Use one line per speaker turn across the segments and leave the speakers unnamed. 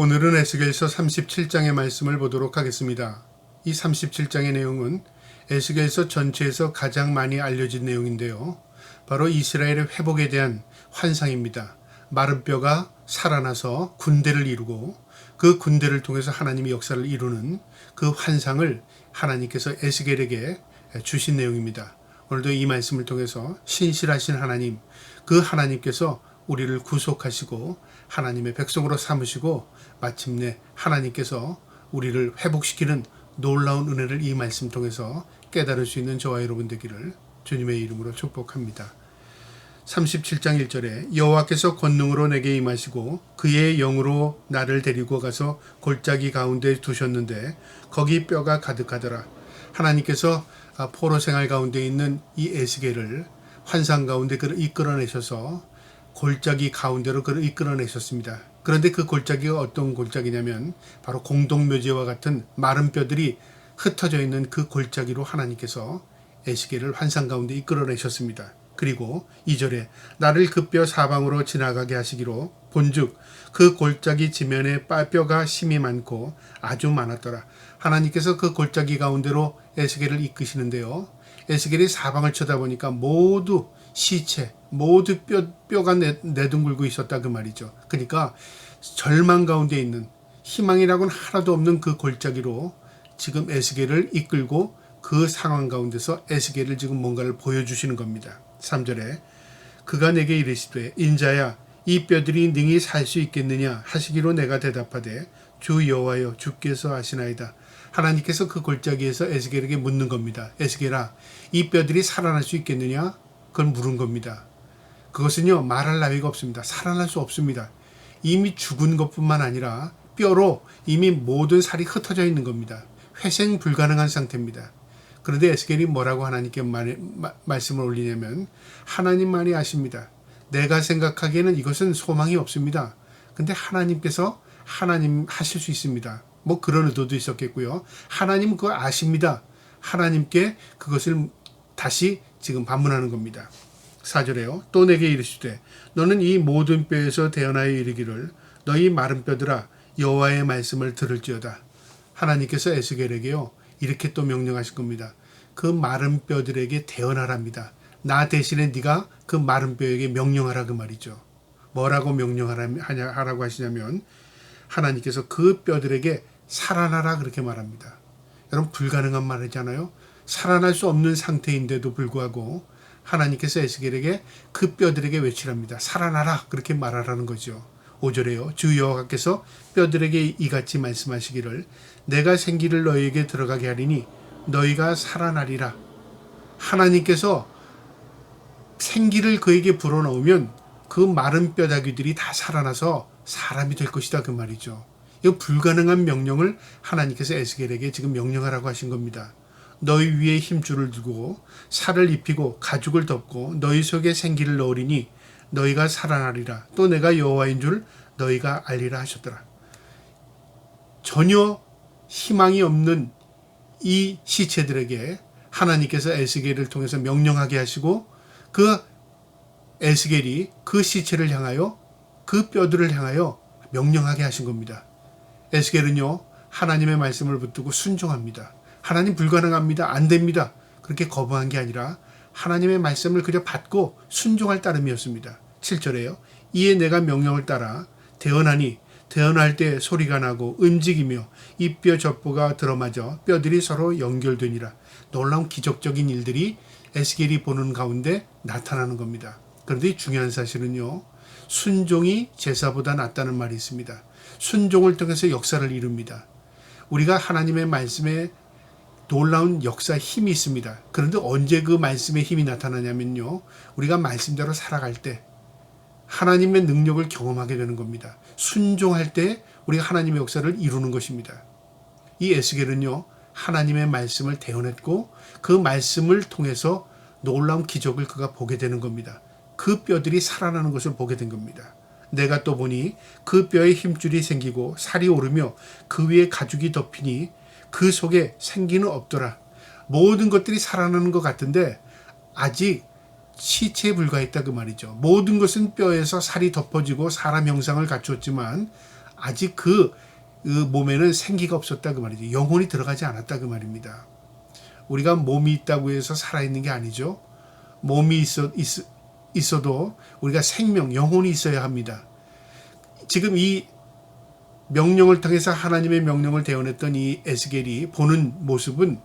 오늘은 에스겔서 37장의 말씀을 보도록 하겠습니다. 이 37장의 내용은 에스겔서 전체에서 가장 많이 알려진 내용인데요. 바로 이스라엘의 회복에 대한 환상입니다. 마른 뼈가 살아나서 군대를 이루고 그 군대를 통해서 하나님의 역사를 이루는 그 환상을 하나님께서 에스겔에게 주신 내용입니다. 오늘도 이 말씀을 통해서 신실하신 하나님, 그 하나님께서 우리를 구속하시고 하나님의 백성으로 삼으시고 마침내 하나님께서 우리를 회복시키는 놀라운 은혜를 이 말씀 통해서 깨달을 수 있는 저와 여러분 되기를 주님의 이름으로 축복합니다. 37장 1절에 여호와께서 권능으로 내게 임하시고 그의 영으로 나를 데리고 가서 골짜기 가운데 두셨는데 거기 뼈가 가득하더라. 하나님께서 포로 생활 가운데 있는 이 에스겔을 환상 가운데 그를 이끌어내셔서 골짜기 가운데로 그를 이끌어내셨습니다. 그런데 그 골짜기가 어떤 골짜기냐면 바로 공동묘지와 같은 마른 뼈들이 흩어져 있는 그 골짜기로 하나님께서 에스겔을 환상 가운데 이끌어내셨습니다. 그리고 2절에 나를 그 뼈 사방으로 지나가게 하시기로 본즉 그 골짜기 지면에 뼈가 심이 많고 아주 많았더라. 하나님께서 그 골짜기 가운데로 에스겔을 이끄시는데요. 에스겔이 사방을 쳐다보니까 모두 시체, 모두 뼈가 내둥글고 있었다 그 말이죠. 그러니까 절망 가운데 있는 희망이라고는 하나도 없는 그 골짜기로 지금 에스겔을 이끌고 그 상황 가운데서 에스겔을 지금 뭔가를 보여주시는 겁니다. 3절에 그가 내게 이르시되 인자야 이 뼈들이 능히 살 수 있겠느냐 하시기로 내가 대답하되 주 여호와여 주께서 아시나이다. 하나님께서 그 골짜기에서 에스겔에게 묻는 겁니다. 에스겔아 이 뼈들이 살아날 수 있겠느냐? 그걸 물은 겁니다. 그것은요 말할 나위가 없습니다. 살아날 수 없습니다. 이미 죽은 것뿐만 아니라 뼈로 이미 모든 살이 흩어져 있는 겁니다. 회생 불가능한 상태입니다. 그런데 에스겔이 뭐라고 하나님께 말씀을 올리냐면 하나님만이 아십니다. 내가 생각하기에는 이것은 소망이 없습니다. 근데 하나님께서 하나님 하실 수 있습니다. 뭐 그런 의도도 있었겠고요. 하나님 그거 아십니다. 하나님께 그것을 다시 지금 반문하는 겁니다. 4절에요. 또 내게 이르시되 너는 이 모든 뼈에서 대언하여 이르기를 너희 마른 뼈들아 여호와의 말씀을 들을지어다. 하나님께서 에스겔에게요 이렇게 또 명령하신 겁니다. 그 마른 뼈들에게 대언하랍니다. 나 대신에 네가 그 마른 뼈에게 명령하라 그 말이죠. 뭐라고 명령하라고 하시냐면 하나님께서 그 뼈들에게 살아나라 그렇게 말합니다. 여러분 불가능한 말이잖아요. 살아날 수 없는 상태인데도 불구하고 하나님께서 에스겔에게 그 뼈들에게 외치랍니다. 살아나라 그렇게 말하라는 거죠. 5절에요. 주 여호와께서 뼈들에게 이같이 말씀하시기를 내가 생기를 너희에게 들어가게 하리니 너희가 살아나리라. 하나님께서 생기를 그에게 불어넣으면 그 마른 뼈다귀들이 다 살아나서 사람이 될 것이다 그 말이죠. 이 불가능한 명령을 하나님께서 에스겔에게 지금 명령하라고 하신 겁니다. 너희 위에 힘줄을 두고 살을 입히고 가죽을 덮고 너희 속에 생기를 넣으리니 너희가 살아나리라. 또 내가 여호와인 줄 너희가 알리라 하셨더라. 전혀 희망이 없는 이 시체들에게 하나님께서 에스겔을 통해서 명령하게 하시고 그 에스겔이 그 시체를 향하여 그 뼈들을 향하여 명령하게 하신 겁니다. 에스겔은요 하나님의 말씀을 붙들고 순종합니다. 하나님 불가능합니다. 안 됩니다. 그렇게 거부한 게 아니라 하나님의 말씀을 그저 받고 순종할 따름이었습니다. 7절에요. 이에 내가 명령을 따라 대언하니 대언할 때 소리가 나고 움직이며 이 뼈 접보가 들어맞아 뼈들이 서로 연결되니라. 놀라운 기적적인 일들이 에스겔이 보는 가운데 나타나는 겁니다. 그런데 중요한 사실은요. 순종이 제사보다 낫다는 말이 있습니다. 순종을 통해서 역사를 이룹니다. 우리가 하나님의 말씀에 놀라운 역사 힘이 있습니다. 그런데 언제 그 말씀의 힘이 나타나냐면요. 우리가 말씀대로 살아갈 때 하나님의 능력을 경험하게 되는 겁니다. 순종할 때 우리가 하나님의 역사를 이루는 것입니다. 이 에스겔은요. 하나님의 말씀을 대언했고 그 말씀을 통해서 놀라운 기적을 그가 보게 되는 겁니다. 그 뼈들이 살아나는 것을 보게 된 겁니다. 내가 또 보니 그 뼈에 힘줄이 생기고 살이 오르며 그 위에 가죽이 덮이니 그 속에 생기는 없더라. 모든 것들이 살아나는 것 같은데 아직 시체에 불과했다 그 말이죠. 모든 것은 뼈에서 살이 덮어지고 사람 형상을 갖추었지만 아직 그 몸에는 생기가 없었다 그 말이죠. 영혼이 들어가지 않았다 그 말입니다. 우리가 몸이 있다고 해서 살아있는 게 아니죠. 몸이 있어도 우리가 생명, 영혼이 있어야 합니다. 지금 이 명령을 통해서 하나님의 명령을 대언했던 이 에스겔이 보는 모습은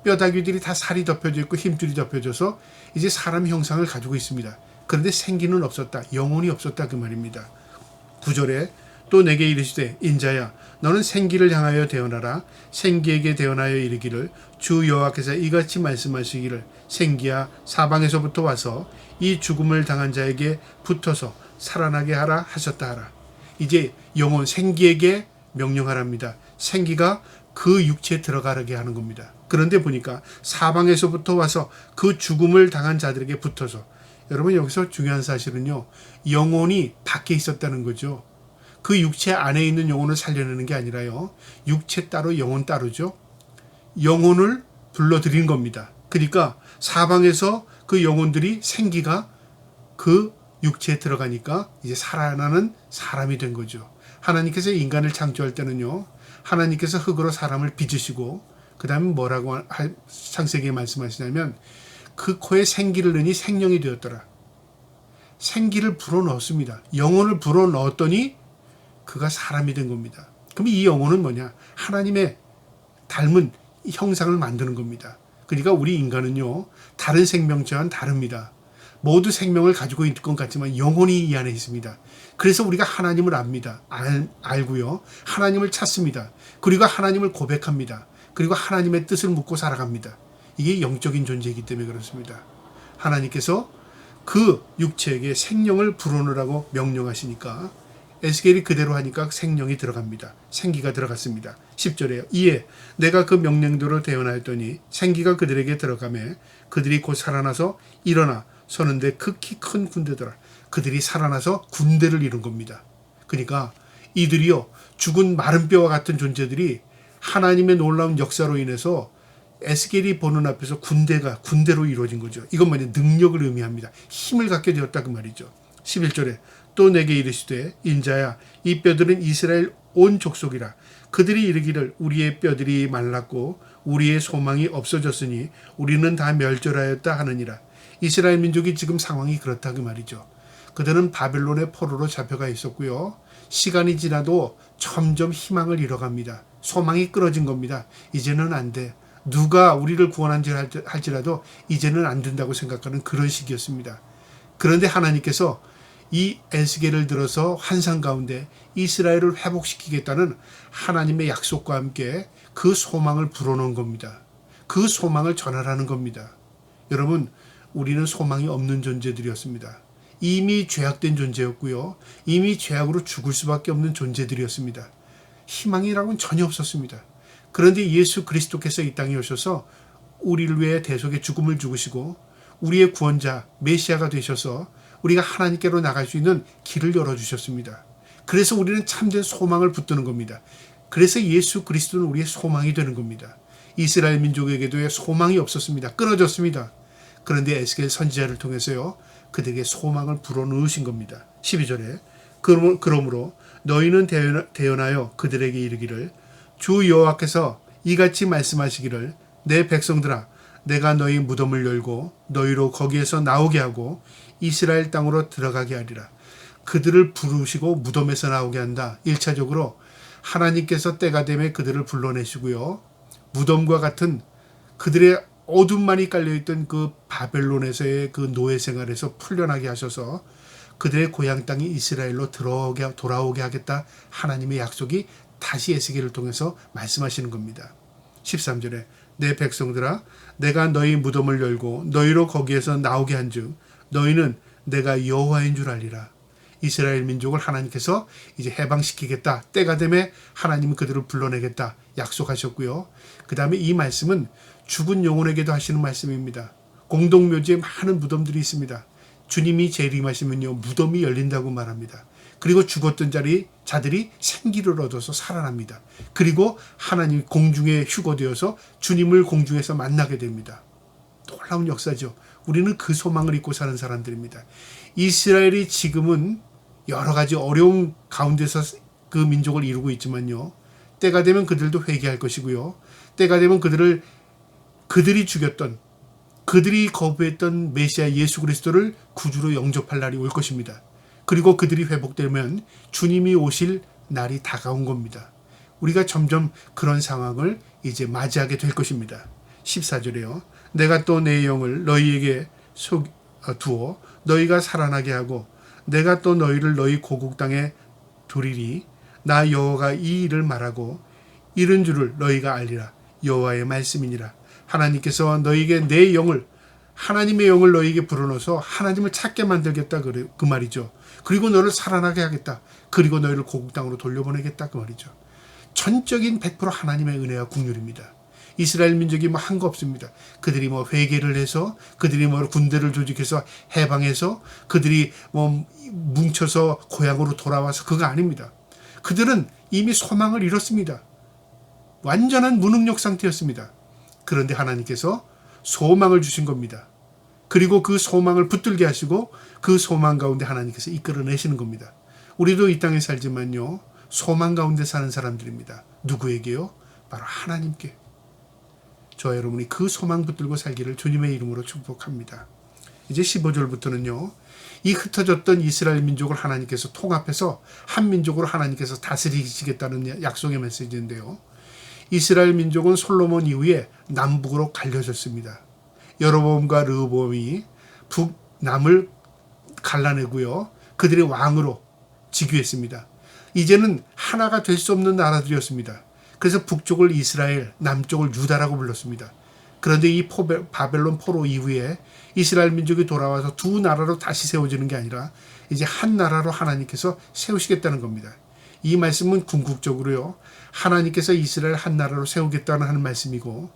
뼈다귀들이 다 살이 덮여져 있고 힘줄이 덮여져서 이제 사람 형상을 가지고 있습니다. 그런데 생기는 없었다. 영혼이 없었다 그 말입니다. 9절에 또 내게 이르시되 인자야 너는 생기를 향하여 대언하라. 생기에게 대언하여 이르기를 주 여호와께서 이같이 말씀하시기를 생기야 사방에서부터 와서 이 죽음을 당한 자에게 붙어서 살아나게 하라 하셨다 하라. 이제 영혼 생기에게 명령하랍니다. 생기가 그 육체에 들어가게 하는 겁니다. 그런데 보니까 사방에서부터 와서 그 죽음을 당한 자들에게 붙어서, 여러분 여기서 중요한 사실은요, 영혼이 밖에 있었다는 거죠. 그 육체 안에 있는 영혼을 살려내는 게 아니라요, 육체 따로 영혼 따로죠. 영혼을 불러들인 겁니다. 그러니까 사방에서 그 영혼들이 생기가 그 육체에 들어가니까 이제 살아나는 사람이 된 거죠. 하나님께서 인간을 창조할 때는요, 하나님께서 흙으로 사람을 빚으시고 그 다음에 뭐라고 창세기에 말씀하시냐면 그 코에 생기를 넣으니 생명이 되었더라. 생기를 불어넣었습니다. 영혼을 불어넣었더니 그가 사람이 된 겁니다. 그럼 이 영혼은 뭐냐? 하나님의 닮은 형상을 만드는 겁니다. 그러니까 우리 인간은요, 다른 생명체와는 다릅니다. 모두 생명을 가지고 있는 것 같지만 영혼이 이 안에 있습니다. 그래서 우리가 하나님을 압니다. 알고요. 하나님을 찾습니다. 그리고 하나님을 고백합니다. 그리고 하나님의 뜻을 묻고 살아갑니다. 이게 영적인 존재이기 때문에 그렇습니다. 하나님께서 그 육체에게 생명을 불어넣으라고 명령하시니까 에스겔이 그대로 하니까 생명이 들어갑니다. 생기가 들어갔습니다. 10절에요. 이에 내가 그 명령대로 대언하였더니 생기가 그들에게 들어가매 그들이 곧 살아나서 일어나 서는데 극히 큰 군대더라. 그들이 살아나서 군대를 이룬 겁니다. 그러니까 이들이요, 죽은 마른 뼈와 같은 존재들이 하나님의 놀라운 역사로 인해서 에스겔이 보는 앞에서 군대로 이루어진 거죠. 이건 뭐냐? 능력을 의미합니다. 힘을 갖게 되었다 그 말이죠. 11절에 또 내게 이르시되 인자야 이 뼈들은 이스라엘 온 족속이라. 그들이 이르기를 우리의 뼈들이 말랐고 우리의 소망이 없어졌으니 우리는 다 멸절하였다 하느니라. 이스라엘 민족이 지금 상황이 그렇다 그 말이죠. 그들은 바벨론의 포로로 잡혀가 있었고요. 시간이 지나도 점점 희망을 잃어갑니다. 소망이 끊어진 겁니다. 이제는 안 돼. 누가 우리를 구원한지 할지라도 이제는 안 된다고 생각하는 그런 시기였습니다. 그런데 하나님께서 이 에스겔을 들어서 환상 가운데 이스라엘을 회복시키겠다는 하나님의 약속과 함께 그 소망을 불어넣은 겁니다. 그 소망을 전하라는 겁니다. 여러분, 우리는 소망이 없는 존재들이었습니다. 이미 죄악된 존재였고요. 이미 죄악으로 죽을 수밖에 없는 존재들이었습니다. 희망이라고는 전혀 없었습니다. 그런데 예수 그리스도께서 이 땅에 오셔서 우리를 위해 대속의 죽음을 죽으시고 우리의 구원자 메시아가 되셔서 우리가 하나님께로 나갈 수 있는 길을 열어주셨습니다. 그래서 우리는 참된 소망을 붙드는 겁니다. 그래서 예수 그리스도는 우리의 소망이 되는 겁니다. 이스라엘 민족에게도 소망이 없었습니다. 끊어졌습니다. 그런데 에스겔 선지자를 통해서요, 그들에게 소망을 불어넣으신 겁니다. 12절에 그러므로 너희는 대언하여 그들에게 이르기를 주 여호와께서 이같이 말씀하시기를 내 백성들아 내가 너희 무덤을 열고 너희로 거기에서 나오게 하고 이스라엘 땅으로 들어가게 하리라. 그들을 부르시고 무덤에서 나오게 한다. 1차적으로 하나님께서 때가 되면 그들을 불러내시고요. 무덤과 같은 그들의 어둠만이 깔려있던 그 바벨론에서의 그 노예 생활에서 풀려나게 하셔서 그들의 고향 땅이 이스라엘로 돌아오게 하겠다. 하나님의 약속이 다시 에스겔을 통해서 말씀하시는 겁니다. 13절에 내 백성들아 내가 너희 무덤을 열고 너희로 거기에서 나오게 한즉 너희는 내가 여호와인 줄 알리라. 이스라엘 민족을 하나님께서 이제 해방시키겠다. 때가 되면 하나님은 그들을 불러내겠다. 약속하셨고요. 그 다음에 이 말씀은 죽은 영혼에게도 하시는 말씀입니다. 공동묘지에 많은 무덤들이 있습니다. 주님이 재림하시면요, 무덤이 열린다고 말합니다. 그리고 죽었던 자들이 생기를 얻어서 살아납니다. 그리고 하나님 공중에 휴거되어서 주님을 공중에서 만나게 됩니다. 놀라운 역사죠. 우리는 그 소망을 잊고 사는 사람들입니다. 이스라엘이 지금은 여러 가지 어려움 가운데서 그 민족을 이루고 있지만요. 때가 되면 그들도 회개할 것이고요. 때가 되면 그들이 죽였던, 그들이 거부했던 메시아 예수 그리스도를 구주로 영접할 날이 올 것입니다. 그리고 그들이 회복되면 주님이 오실 날이 다가온 겁니다. 우리가 점점 그런 상황을 이제 맞이하게 될 것입니다. 14절에요. 내가 또 내 영을 너희에게 두어 너희가 살아나게 하고 내가 또 너희를 너희 고국 땅에 두리니 나 여호와가 이 일을 말하고 이른 줄을 너희가 알리라. 여호와의 말씀이니라. 하나님께서 너희에게 내 영을, 하나님의 영을 너희에게 불어넣어서 하나님을 찾게 만들겠다 그 말이죠. 그리고 너를 살아나게 하겠다. 그리고 너희를 고국 땅으로 돌려보내겠다 그 말이죠. 전적인 100% 하나님의 은혜와 국률입니다. 이스라엘 민족이 한 거 없습니다. 그들이 회개를 해서, 그들이 군대를 조직해서 해방해서, 그들이 뭉쳐서 고향으로 돌아와서 그거 아닙니다. 그들은 이미 소망을 잃었습니다. 완전한 무능력 상태였습니다. 그런데 하나님께서 소망을 주신 겁니다. 그리고 그 소망을 붙들게 하시고 그 소망 가운데 하나님께서 이끌어내시는 겁니다. 우리도 이 땅에 살지만요. 소망 가운데 사는 사람들입니다. 누구에게요? 바로 하나님께. 저와 여러분이 그 소망 붙들고 살기를 주님의 이름으로 축복합니다. 이제 15절부터는요. 이 흩어졌던 이스라엘 민족을 하나님께서 통합해서 한 민족으로 하나님께서 다스리시겠다는 약속의 메시지인데요. 이스라엘 민족은 솔로몬 이후에 남북으로 갈려졌습니다. 여로보암과 르호보암이 북남을 갈라내고요. 그들의 왕으로 즉위했습니다. 이제는 하나가 될 수 없는 나라들이었습니다. 그래서 북쪽을 이스라엘, 남쪽을 유다라고 불렀습니다. 그런데 이 바벨론 포로 이후에 이스라엘 민족이 돌아와서 두 나라로 다시 세워지는 게 아니라 이제 한 나라로 하나님께서 세우시겠다는 겁니다. 이 말씀은 궁극적으로요. 하나님께서 이스라엘 한 나라로 세우겠다는 하는 말씀이고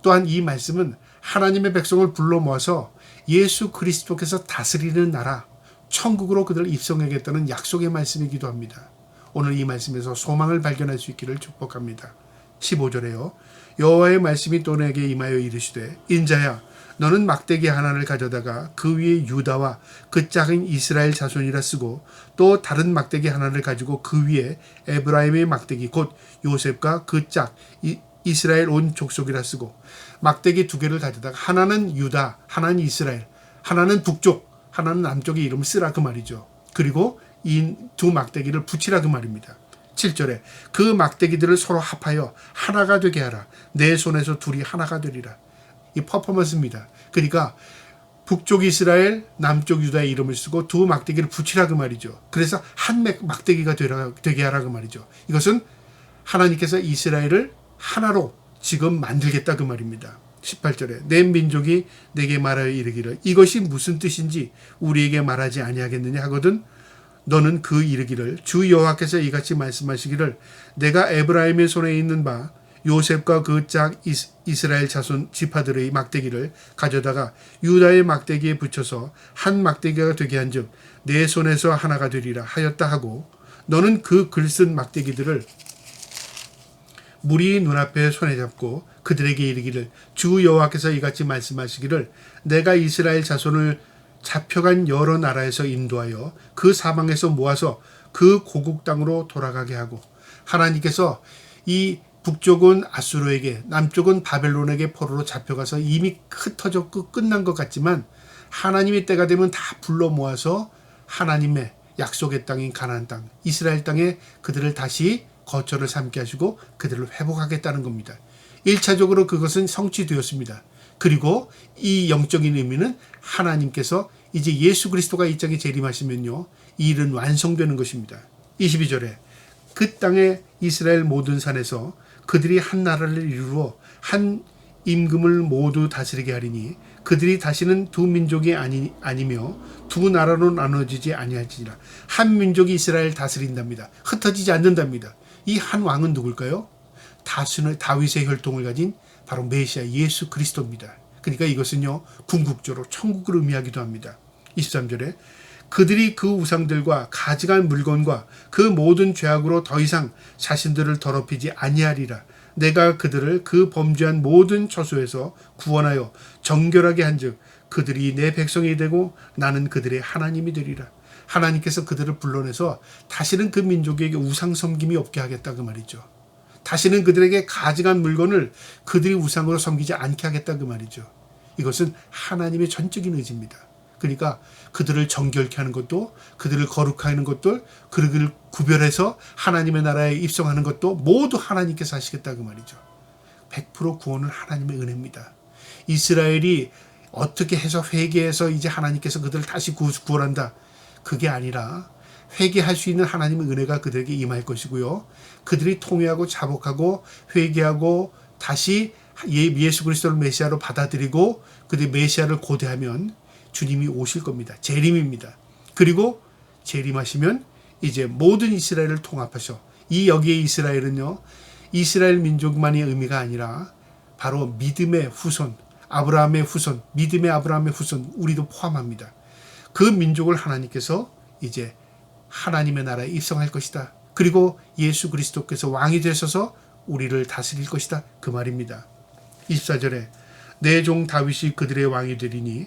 또한 이 말씀은 하나님의 백성을 불러 모아서 예수 그리스도께서 다스리는 나라, 천국으로 그들을 입성하겠다는 약속의 말씀이기도 합니다. 오늘 이 말씀에서 소망을 발견할 수 있기를 축복합니다. 15절에요. 여호와의 말씀이 또 내게 임하여 이르시되 인자야 너는 막대기 하나를 가져다가 그 위에 유다와 그 짝인 이스라엘 자손이라 쓰고 또 다른 막대기 하나를 가지고 그 위에 에브라임의 막대기 곧 요셉과 그 짝 이스라엘 온 족속이라 쓰고 막대기 두 개를 가져다가 하나는 유다, 하나는 이스라엘, 하나는 북쪽, 하나는 남쪽의 이름을 쓰라 그 말이죠. 그리고 이 두 막대기를 붙이라 그 말입니다. 7절에 그 막대기들을 서로 합하여 하나가 되게 하라. 내 손에서 둘이 하나가 되리라. 이 퍼포먼스입니다. 그러니까 북쪽 이스라엘, 남쪽 유다의 이름을 쓰고 두 막대기를 붙이라 그 말이죠. 그래서 한 막대기가 되게 하라 그 말이죠. 이것은 하나님께서 이스라엘을 하나로 지금 만들겠다 그 말입니다. 18절에 내 민족이 내게 말하여 이르기를 이것이 무슨 뜻인지 우리에게 말하지 아니하겠느냐 하거든 너는 그 이르기를 주 여호와께서 이같이 말씀하시기를 내가 에브라임의 손에 있는 바 요셉과 그 짝 이스라엘 자손 지파들의 막대기를 가져다가 유다의 막대기에 붙여서 한 막대기가 되게 한즉 내 손에서 하나가 되리라 하였다 하고 너는 그 글쓴 막대기들을 무리 눈앞에 손에 잡고 그들에게 이르기를 주 여호와께서 이같이 말씀하시기를 내가 이스라엘 자손을 잡혀간 여러 나라에서 인도하여 그 사방에서 모아서 그 고국 땅으로 돌아가게 하고 하나님께서 이 북쪽은 아수르에게 남쪽은 바벨론에게 포로로 잡혀가서 이미 흩어졌고 끝난 것 같지만 하나님의 때가 되면 다 불러 모아서 하나님의 약속의 땅인 가나안 땅 이스라엘 땅에 그들을 다시 거처를 삼게 하시고 그들을 회복하겠다는 겁니다. 1차적으로 그것은 성취되었습니다. 그리고 이 영적인 의미는 하나님께서 이제 예수 그리스도가 이 땅에 재림하시면요. 이 일은 완성되는 것입니다. 22절에 그 땅의 이스라엘 모든 산에서 그들이 한 나라를 이루어 한 임금을 모두 다스리게 하리니 그들이 다시는 두 민족이 아니며 두 나라로 나눠지지 아니할지니라. 한 민족이 이스라엘 다스린답니다. 흩어지지 않는답니다. 이 한 왕은 누굴까요? 다윗의 혈통을 가진 바로 메시아 예수 그리스도입니다. 그러니까 이것은요 궁극적으로 천국을 의미하기도 합니다. 23절에 그들이 그 우상들과 가져간 물건과 그 모든 죄악으로 더 이상 자신들을 더럽히지 아니하리라. 내가 그들을 그 범죄한 모든 처소에서 구원하여 정결하게 한즉 그들이 내 백성이 되고 나는 그들의 하나님이 되리라. 하나님께서 그들을 불러내서 다시는 그 민족에게 우상 섬김이 없게 하겠다 그 말이죠. 다시는 그들에게 가증한 물건을 그들이 우상으로 섬기지 않게 하겠다 그 말이죠. 이것은 하나님의 전적인 의지입니다. 그러니까 그들을 정결케 하는 것도, 그들을 거룩하게 하는 것도, 그들을 구별해서 하나님의 나라에 입성하는 것도 모두 하나님께서 하시겠다 그 말이죠. 100% 구원은 하나님의 은혜입니다. 이스라엘이 어떻게 해서 회개해서 이제 하나님께서 그들을 다시 구원한다. 그게 아니라 회개할 수 있는 하나님의 은혜가 그들에게 임할 것이고요. 그들이 통회하고 자복하고 회개하고 다시 예수 그리스도를 메시아로 받아들이고 그들이 메시아를 고대하면 주님이 오실 겁니다. 재림입니다. 그리고 재림하시면 이제 모든 이스라엘을 통합하셔. 이 여기에 이스라엘은요, 이스라엘 민족만의 의미가 아니라 바로 믿음의 후손, 아브라함의 후손, 믿음의 아브라함의 후손, 우리도 포함합니다. 그 민족을 하나님께서 이제 하나님의 나라에 입성할 것이다. 그리고 예수 그리스도께서 왕이 되셔서 우리를 다스릴 것이다. 그 말입니다. 24절에 내 종 다윗이 그들의 왕이 되리니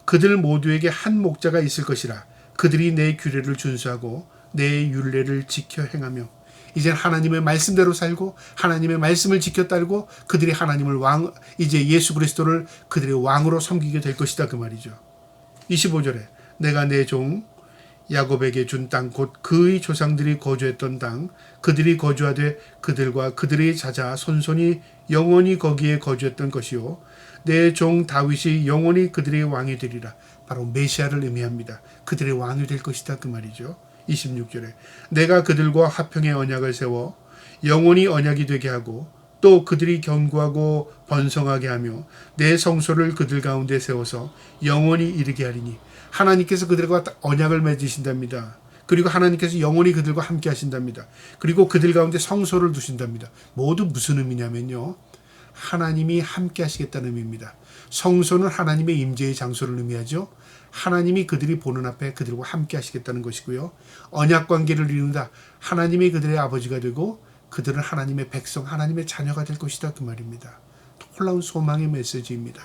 그들 모두에게 한 목자가 있을 것이라. 그들이 내 규례를 준수하고 내 율례를 지켜 행하며. 이제 하나님의 말씀대로 살고 하나님의 말씀을 지켜 따르고 그들이 하나님을 이제 예수 그리스도를 그들의 왕으로 섬기게 될 것이다 그 말이죠. 25절에 내가 내 종 야곱에게 준 땅 곧 그의 조상들이 거주했던 땅 그들이 거주하되 그들과 그들의 자자 손손이 영원히 거기에 거주했던 것이요 내 종 다윗이 영원히 그들의 왕이 되리라. 바로 메시아를 의미합니다. 그들의 왕이 될 것이다 그 말이죠. 26절에 내가 그들과 화평의 언약을 세워 영원히 언약이 되게 하고 또 그들이 견고하고 번성하게 하며 내 성소를 그들 가운데 세워서 영원히 이르게 하리니. 하나님께서 그들과 언약을 맺으신답니다. 그리고 하나님께서 영원히 그들과 함께 하신답니다. 그리고 그들 가운데 성소를 두신답니다. 모두 무슨 의미냐면요, 하나님이 함께 하시겠다는 의미입니다. 성소는 하나님의 임재의 장소를 의미하죠. 하나님이 그들이 보는 앞에 그들과 함께 하시겠다는 것이고요. 언약 관계를 이룬다. 하나님이 그들의 아버지가 되고 그들은 하나님의 백성, 하나님의 자녀가 될 것이다 그 말입니다. 놀라운 소망의 메시지입니다.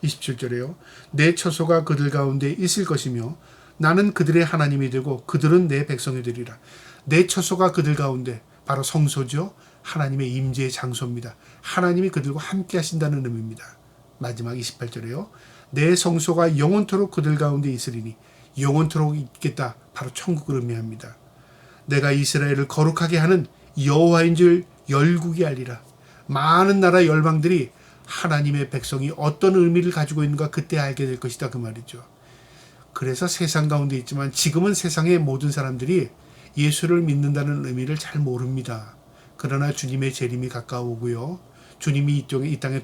27절에요. 내 처소가 그들 가운데 있을 것이며 나는 그들의 하나님이 되고 그들은 내 백성이 되리라. 내 처소가 그들 가운데 바로 성소죠. 하나님의 임재의 장소입니다. 하나님이 그들과 함께 하신다는 의미입니다. 마지막 28절에요. 내 성소가 영원토록 그들 가운데 있으리니. 영원토록 있겠다. 바로 천국을 의미합니다. 내가 이스라엘을 거룩하게 하는 여호와인 줄 열국이 알리라. 많은 나라 열방들이 하나님의 백성이 어떤 의미를 가지고 있는가 그때 알게 될 것이다 그 말이죠. 그래서 세상 가운데 있지만 지금은 세상의 모든 사람들이 예수를 믿는다는 의미를 잘 모릅니다. 그러나 주님의 재림이 가까우고요. 주님이 이 땅에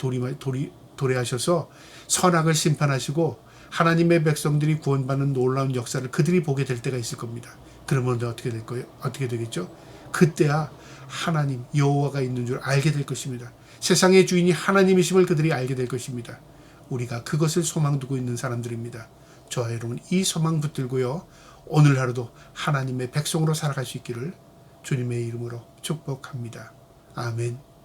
도래하셔서 선악을 심판하시고 하나님의 백성들이 구원받는 놀라운 역사를 그들이 보게 될 때가 있을 겁니다. 그러면 어떻게 될 거예요? 어떻게 되겠죠? 그때야 하나님 여호와가 있는 줄 알게 될 것입니다. 세상의 주인이 하나님이심을 그들이 알게 될 것입니다. 우리가 그것을 소망 두고 있는 사람들입니다. 저와 여러분 이 소망 붙들고요. 오늘 하루도 하나님의 백성으로 살아갈 수 있기를 주님의 이름으로 축복합니다. 아멘.